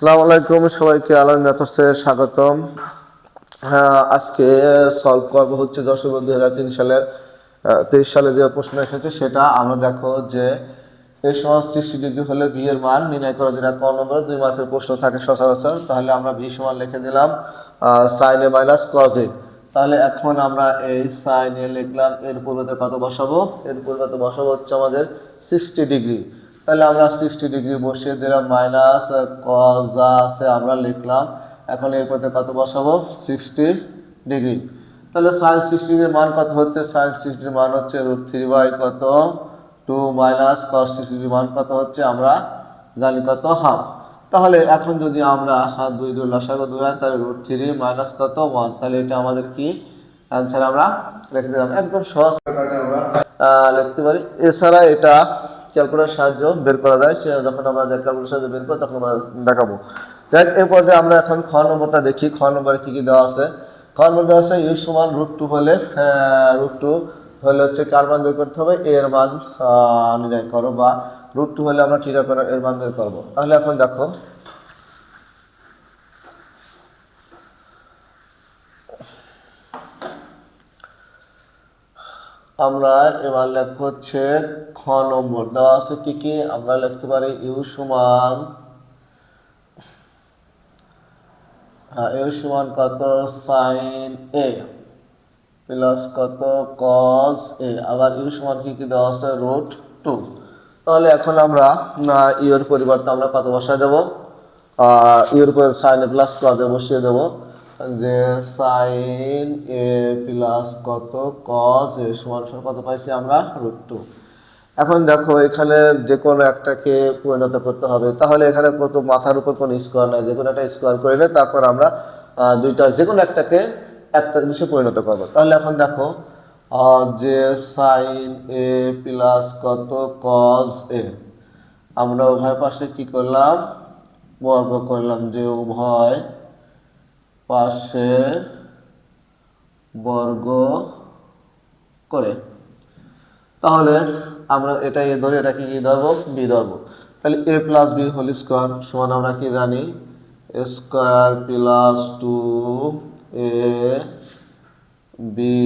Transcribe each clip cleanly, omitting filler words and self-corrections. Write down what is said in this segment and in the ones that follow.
আসসালামু আলাইকুম, সবাইকে আলাদা ম্যাথডসে স্বাগতম। হ্যাঁ, আজকে সলভ করবো হচ্ছে 10/11/2003 সালের 23 সালে যে প্রশ্ন এসেছে সেটা আমরা দেখো যে এ সমান 60 ডিগ্রি হলে ভি এর মান নির্ণয় করো। যেটা ক নম্বরে 2 মার্কের প্রশ্ন থাকে সচরাচর। তাহলে আমরা ভি সমান লিখে দিলাম sine A minus cos A. তাহলে এখন আমরা এই সাইন এ লিখলাম, এর পরিবর্তে কত বসাবো? এর পরিবর্তে বসাবো হচ্ছে আমাদের 60 ডিগ্রি। তাহলে আমরা 60 ডিগ্রি বসিয়ে দিলাম, মাইনাস কজ যা আছে আমরা লিখলাম। এখন এর পরিবর্তে কত বসাবো? 60 ডিগ্রি। তাহলে সাইন 60 ডিগ্রির মান কত হচ্ছে? সাইন 60 মান হচ্ছে √3 কত 2 মাইনাস কস 60 মান কত হচ্ছে আমরা জানি কত হাফ। তাহলে এখন যদি আমরা হাত 2 লসাগু 2 হয়, তাহলে √3 মাইনাস কত 1। তাহলে এটা আমাদের কি অ্যান্সার আমরা লিখে দিলাম। একদম সহজ আমরা লিখতে পারি। এছাড়া এটা ক্যালকুলেটর সাহায্য বের করা যায়। সে যখন আমরা ক্যালকুলেটর সাহায্য বের করব তখন আমরা দেখাবো। দেখ, এরপর যে আমরা এখন খ নম্বরটা দেখি। খ নম্বরে কি কি দেওয়া আছে? খ নম্বর দেওয়া আছে ইউ সমান √2 হলে √2 হলে হচ্ছে কার মান বের করতে হবে? এর মান নির্ণয় করো, বা √2 হলে আমরা ঠিক করে এর মান বের করবো। তাহলে এখন দেখো আমরা এবার লিখবো হচ্ছে খ নম্বর দেওয়া আছে কি কি আমরা লিখতে পারি। ইউ সমান কত সাইন এ প্লাস কত কস এ, আবার ইউ সমান কি কি দেওয়া আছে? √2। তাহলে এখন আমরা ইউর পরিবর্তে আমরা কত বসায় দেবো? ইউর পরে সাইন এ প্লাস কস এ বসিয়ে দেবো, যে সাইন এ প্লাস কত কস এ সমান কত পাইছি আমরা? √2। এখন দেখো এখানে যে কোনো একটাকে পরিণত করতে হবে। তাহলে এখানে কত মাথার উপর কোনো স্কোয়ার নাই, যে কোনো একটা স্কোয়ার করে নিয়ে তারপর আমরা দুইটা যে কোনো একটাকে একটা জিনিসে পরিণত করবো। তাহলে এখন দেখো যে সাইন এ প্লাস কত কজ এ, আমরা উভয় পাশে কি করলাম? বর্গ করলাম, যে উভয় পাশে বর্গ করে। তাহলে আমরা এটা এ ধরে এটাকে কি ধরবো? বি ধরবো। তাহলে A plus B whole square সমান আমরা কি জানি? A square plus 2 A B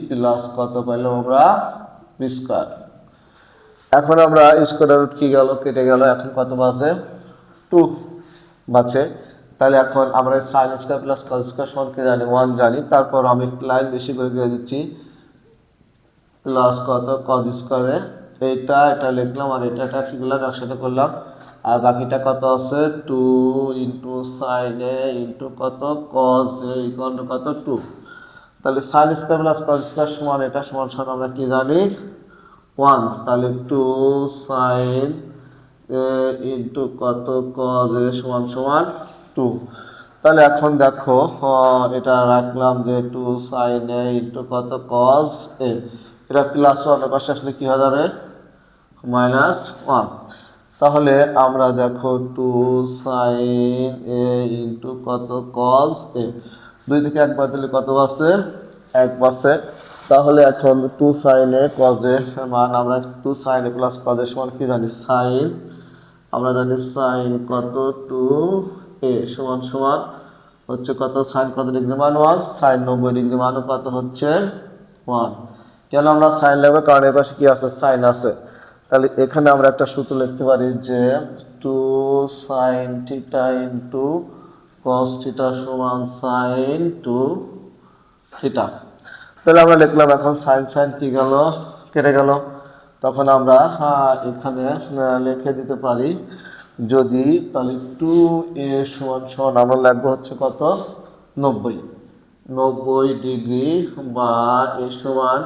plus কত পাইলাম আমরা? B square. এখন আমরা স্কোয়ার রুট কি গেল? কেটে গেল। এখন কত বাজে? 2 বাজে। তাহলে এখন আমরা sine square plus cos square সমান কি জানি? 1 জানি। তারপর আমি লাইন বেশি করে দিয়ে দিচ্ছি, প্লাস কত কজ স্কোয়ারে এটা লিখলাম, আর এটা কি করলাম? একসাথে করলাম। আর বাকিটা কত আছে? 2 ইন্টু সাইন এ ইন্টু কত কজ এ ইকুয়াল টু কত? 2। তাহলে sine square plus cos square সমান এটা সমান আমরা কি জানি? 1। তাহলে 2 সাইন এ ইন্টু কত কজ এ সমান 2। তাহলে এখন দেখো এটা রাখলাম যে 2 সাইন এ ইন্টু কত কজ এ, এটা প্লাস 1 পাশে আসলে কি হয়ে যাবে? -1। তাহলে আমরা দেখো 2 সাইন এ ইন্টু কত কজ এ, 2 থেকে 1 বাদ দিলে কত আছে? 1 আছে। তাহলে এখন 2 সাইন এ কজ এ মান আমরা 2 sine A plus cos A সমান কি জানি? সাইন, আমরা জানি সাইন কত 2 এ সমান হচ্ছে কত? সাইন কত ডিগ্রি মান 1, সাইন 90 ডিগ্রি মান কত হচ্ছে? 1। কেন আমরা সাইন লাগবে? কারণ এর পাশে কি আছে? সাইন আছে। তাহলে এখানে আমরা একটা সূত্র লিখতে পারি যে 2 sine theta into cos theta সমান সাইন 2 থিটা। তাহলে আমরা লিখলাম, এখন সাইন সাইন কি গেল? কেটে গেল। তখন আমরা এখানে লিখে দিতে পারি যদি, তাহলে 2a সমান আমরা লিখবো হচ্ছে কত? 90 ডিগ্রি, বা এ সমান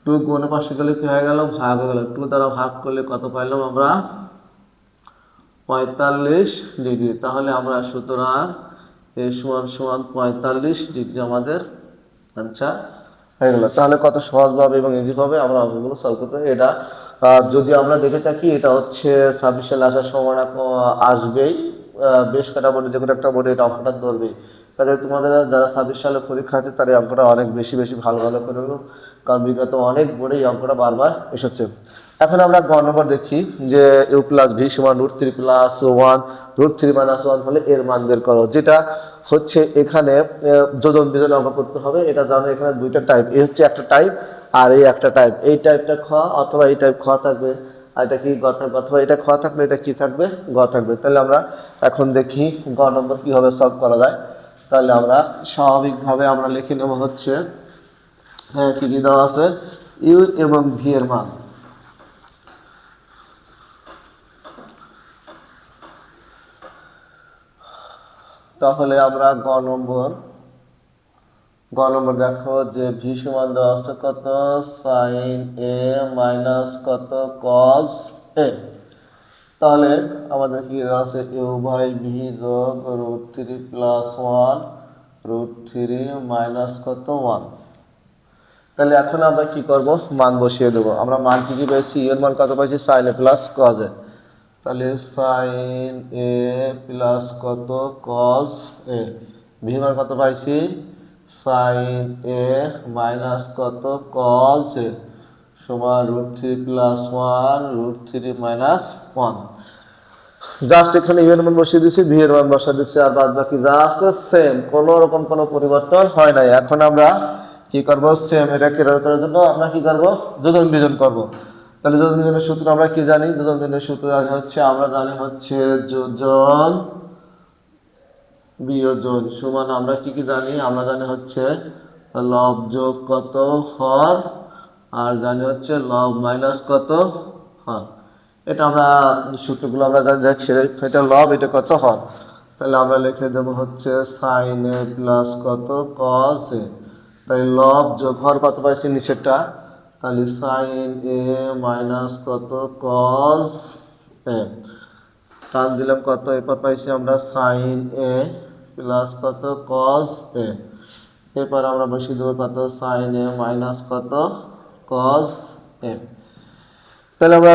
2 গুণের পাশে গেলে কি হয়ে গেল? ভাগ হয়ে গেল। 2 দ্বারা ভাগ করলে কত পাইলাম আমরা? 45 ডিগ্রি। তাহলে আমরা সুতরাং এ সমান 45 ডিগ্রি আমাদের আনসার হয়ে গেল। তাহলে কত সহজভাবে এবং ইজিভাবে আমরা অঙ্কগুলো সলভ করতে পারি। এটা যদি আমরা দেখে থাকি, এটা হচ্ছে 26 সালে আসার সময় আসবেই। বেশ কটা বোর্ডে যে কোনো একটা বোর্ডে এটা অঙ্কটা ধরবেই। তাহলে তোমাদের যারা 26 সালে পরীক্ষা আছে তারা এই অঙ্কটা অনেক বেশি ভালো করে নেব, কারণ বিগত অনেক বোর্ডে এই অঙ্কটা বারবার এসেছে। এখন আমরা গ নম্বর দেখি যে ইউ প্লাস ভি সমান √3 + 1, √3 - 1 হলে এর মান বের করো, যেটা হচ্ছে এখানে যোজন বিজন অঙ্ক করতে হবে। এটা জানো এখানে দুইটা টাইপ, এই হচ্ছে একটা টাইপ আর এই একটা টাইপ। এই টাইপটা খ অথবা এই টাইপ খ থাকবে, আর এটা কি গ থাকবে, অথবা এটা খ থাকলে এটা কি থাকবে, গ থাকবে। তাহলে আমরা এখন দেখি গ নম্বর কিভাবে সলভ করা যায়। তাহলে আমরা স্বাভাবিকভাবে আমরা লিখে নেব হচ্ছে হ্যাঁ কি কি দেওয়া আছে, ইউ এবং ভি এর মান। তাহলে আমরা গ নম্বর দেখো যে ভি সমান দেওয়া আছে কত, সাইন এ মাইনাস কত কস এ। তাহলে আমাদের কি দেওয়া আছে, ইউ বাই ভি যোগ √3 + 1 √3 মাইনাস কত 1। তাহলে এখন আমরা কি করব, মান বসিয়ে দেবো। আমরা মান কি কি পেয়েছি, এর মান কত পাইছি, sine A plus cos A. তাহলে সাইন এ প্লাস কত কজ এ, ভি মান কত পাইছি, সাইন এ মাইনাস কত কজ এ সমান √3 + 1 √3 মাইনাস 1। জাস্ট এখানে ইউ এর মান বসিয়ে দিচ্ছি, ভি এর মান বসিয়ে দিচ্ছি, আর বাদ বাকি যা আছে সেম, কোনো রকম কোনো পরিবর্তন হয় নাই। এখন আমরা কি করব, সেম এটা ক্লিয়ার করার জন্য আমরা কি করব, যোজন বিজন করব। তাহলে যোজন বিজনের সূত্র আমরা কি জানি, যোজন বিজনের সূত্র জানি হচ্ছে, আমরা জানি হচ্ছে যোজন বিয়োজন সমান আমরা কি কি জানি, আমরা জানি হচ্ছে লব যোগ কত হর, আর জানি হচ্ছে লব মাইনাস কত হর। এটা আমরা সূত্রগুলো আমরা জানি, দেখ এটা লব এটা কত হর। তাহলে আমরা লিখে দেবো হচ্ছে সাইন এ প্লাস কত কস এ। তাই লব যোগ হর কত পাইছি নিচেরটা, তাহলে সাইন এ মাইনাস কত কস এ, টান দিলাম কত, এরপর পাইছি আমরা সাইন এ প্লাস কত কস এ। এরপর আমরা বসিয়ে দেবো কত, সাইন এ মাইনাস কত কস এ। তাহলে আমরা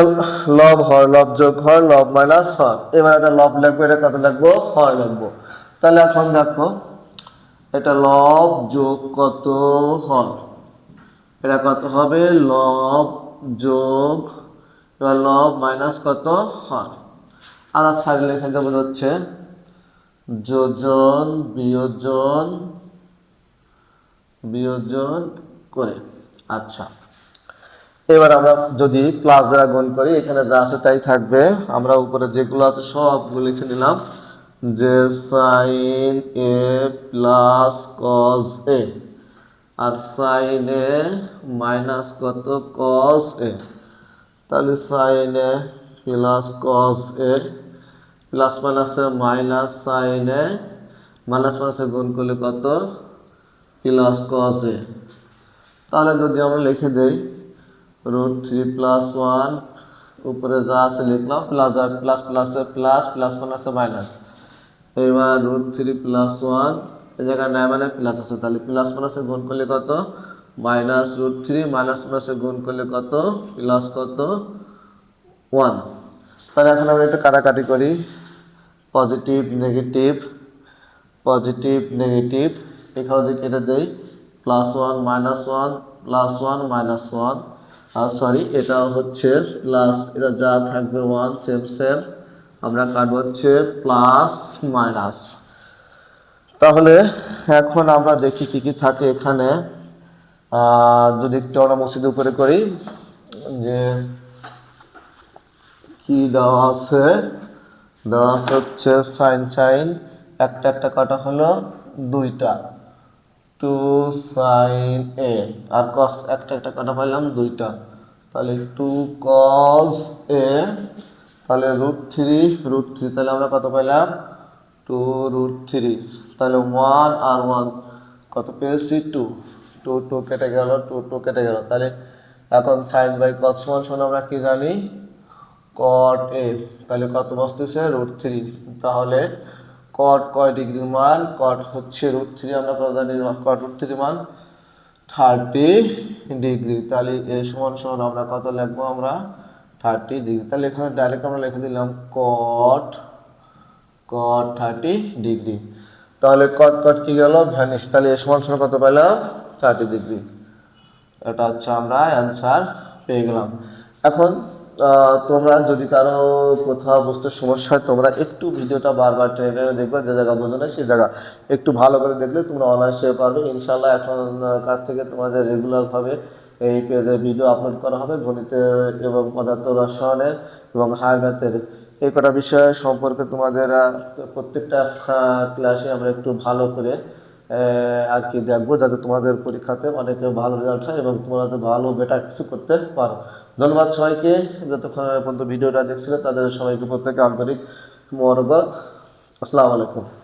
লব হর, লব যোগ হর, লব মাইনাস হর। এবার এটা লব লিখবো, এটা কত লিখবো, হর লিখবো। তাহলে এখন দেখো এটা লব যোগ কত হর, এটা কত হবে, লব যোগ, এবার লব মাইনাস কত হর। আর সাইড লিখে দেবো হচ্ছে যোজন বিয়োজন বিয়োজন করে। আচ্ছা, এবার আমরা যদি প্লাস দ্বারা গুণ করি, এখানে যা আছে তাই থাকবে। আমরা উপরে যেগুলো আছে সবগুলো লিখে নিলাম, যে sign A plus cos A, R sign A minus কত কস এ। তাহলে sine A plus cos A, plus মাইনাসে মাইনাস, সাইন এ মাইনাস মাইনাসে গুণ করলে কত, প্লাস কস এ। তাহলে যদি আমরা লিখে দেই √3 + 1, উপরে যা আছে লিখলাম, প্লাস প্লাস প্লাসে প্লাস, প্লাস মাইনাসে মাইনাস। এবার √3 + 1 এই জায়গায় নাই মানে প্লাস আছে, তাহলে প্লাস মাইনাসে গুণ করলে কত, মাইনাস √3 মাইনাস মাইনাসে গুণ করলে কত, প্লাস কত 1। তাহলে এখন আমরা একটু কাটাকাটি করি, পজিটিভ নেগেটিভ, পজিটিভ নেগেটিভ, এখানে যদি কেটে দেই, +1 -1 +1 -1, আর সরি এটা হচ্ছে প্লাস, এটা যা থাকবে 1 সেম সেম, আমরা কাটবো হচ্ছে প্লাস মাইনাস। তাহলে এখন আমরা দেখি কি কি থাকে এখানে। যদি একটু আমরা মসজিদ উপরে করি, যে কি দেওয়া আছে, দেওয়া আছে হচ্ছে সাইন সাইন, একটা একটা কাটা হলো দুইটা, 2 সাইন এ, আর কস একটা একটা কাটা পাইলাম দুইটা, তাহলে 2 কস এ, তাহলে √3, তাহলে আমরা কত পাইলাম, 2√3। তাহলে 1 আর 1 কত পেয়েছি, 2, 2 2 কেটে গেল, 2 2 কেটে গেল। তাহলে এখন সাইন বাই কস সমান আমরা কি জানি, কট এ। তাহলে কত বসতেছে, √3। তাহলে কট কয় ডিগ্রির মান, কট হচ্ছে √3, আমরা কত জানি, কট √3 মান 30 ডিগ্রি। তাহলে এ সমান আমরা কত লিখবো, আমরা 30 ডিগ্রি। তাহলে এখানে ডাইরেক্ট আমরা লিখে দিলাম কট 30 ডিগ্রি। তাহলে কট কট কি গেল, ভ্যানিশ। তাহলে এ সমান কত পেলাম, 30 ডিগ্রি। এটা হচ্ছে আমরা অ্যান্সার পেয়ে গেলাম। এখন তোমরা যদি কারো কোথাও বুঝতে সমস্যা হয় তোমরা একটু ভিডিওটা বারবার টেনে দেখবে, যে জায়গা বোঝো না সেই জায়গা একটু ভালো করে দেখলে তোমরা অনায়াসে পারবে ইনশাল্লাহ। এখন কাছ থেকে তোমাদের রেগুলারভাবে এই পেজে ভিডিও আপলোড করা হবে গণিতের এবং পদার্থ রসায়নের এবং হায়ার ম্যাথের এই কটা বিষয় সম্পর্কে তোমাদের প্রত্যেকটা ক্লাসে আমরা একটু ভালো করে আর কি দেখবো, যাতে তোমাদের পরীক্ষাতে অনেক ভালো রেজাল্ট হয় এবং তোমরা যাতে ভালো বেটার কিছু করতে পারো। ধন্যবাদ সবাইকে, যতক্ষণ পর্যন্ত ভিডিওটা দেখছিলে তাদের সবাইকে প্রত্যেকে আন্তরিক মোবারকবাদ। আসসালামু আলাইকুম।